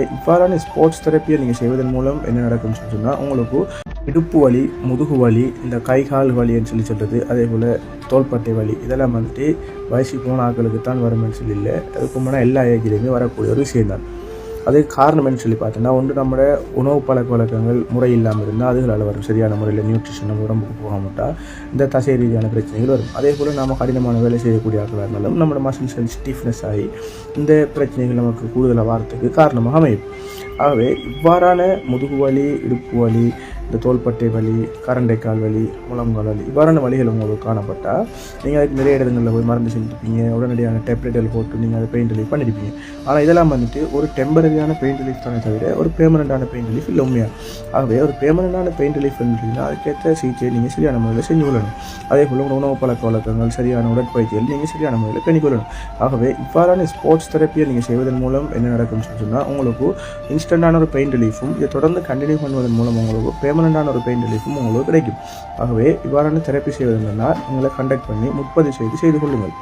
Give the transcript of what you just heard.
இவ்வாறான ஸ்போர்ட்ஸ் தெரப்பியை நீங்கள் செய்வதன் மூலம் என்ன நடக்கும்னு சொன்னால் உங்களுக்கு இடுப்பு வலி, முதுகு வலி, இந்த கை கால் வலின்னு சொல்கிறது, அதே போல் தோள்பட்டை வலி, இதெல்லாம் வந்துட்டு வயசு போன ஆட்களுக்கு தான் வரும்னு சொல்லி இல்லை, அதுக்கு முன்னாடி எல்லா ஏஜ்லேயுமே வரக்கூடிய ஒரு விஷயம் தான். அதுக்கு காரணம் என்ன சொல்லி பார்த்தோன்னா, ஒன்று நம்மளோட உணவு பழக்க வழக்கங்கள் முறை இல்லாமல் இருந்தால் அதுகளால் வரும். சரியான முறையில் நியூட்ரிஷன் நம்ம உடம்புக்கு போக மாட்டால் இந்த தசை ரீதியான பிரச்சனைகள் வரும். அதே போல் நம்ம கடினமான வேலை செய்யக்கூடிய ஆட்களாக இருந்தாலும் நம்மளோட மசில்ஸ் ஸ்டிஃப்னஸ் ஆகி இந்த பிரச்சனைகள் நமக்கு கூடுதலாக வாரத்துக்கு காரணமாக அமையும். ஆகவே இவ்வாறான முதுகு வலி, இடுப்பு வலி, இந்த தோள்பட்டை வலி, கரண்டைக்கால் வலி, முழங்கால் வலி, இவ்வாறான வலிகள் உங்களுக்கு காணப்பட்டால் நீங்கள் அதுக்கு நிறைய இடங்களில் போய் மருந்து செஞ்சுருப்பீங்க, உடனடியான டேப்லெட்டுகள் போட்டு நீங்கள் அதை பெயின் ரிலீஃப் பண்ணியிருப்பீங்க. ஆனால் இதெல்லாம் வந்துட்டு ஒரு டெம்பரரியான பெயின் ரிலீஃப் தானே தவிர ஒரு பெர்மனண்டான பெயின் ரிலீஃப் இல்லை உண்மையாக. ஆகவே ஒரு பெர்மனண்டான பெயின் ரிலீஃப் இருந்தீங்கன்னா அதுக்கேற்ற சிகிச்சை நீங்கள் சரியான முறையில் செஞ்சு கொள்ளணும். அதே போல் உங்கள் உணவு பழக்க வழக்கங்கள், சரியான உடற்பயிற்சிகள் நீங்கள் சரியான முறையில் பண்ணிக்கொள்ளணும். ஆகவே இவ்வாறான ஸ்போர்ட்ஸ் தெரப்பியை நீங்கள் செய்வதன் மூலம் என்ன நடக்கும்னு சொன்னால் உங்களுக்கு இன்ஸ்டன்டான ஒரு பெயின் ரிலீஃபும் இதை தொடர்ந்து கண்டினியூ பண்ணுவதன் மூலம் உங்களுக்கு பெர்மனண்டான ஒரு பெயின் ரிலீஃபும் உங்களுக்கு கிடைக்கும். ஆகவே இவ்வாறான தெரப்பி செய்வதென்னால் உங்களை கண்டக்ட் பண்ணி முற்பதிவு செய்து கொள்ளுங்கள்.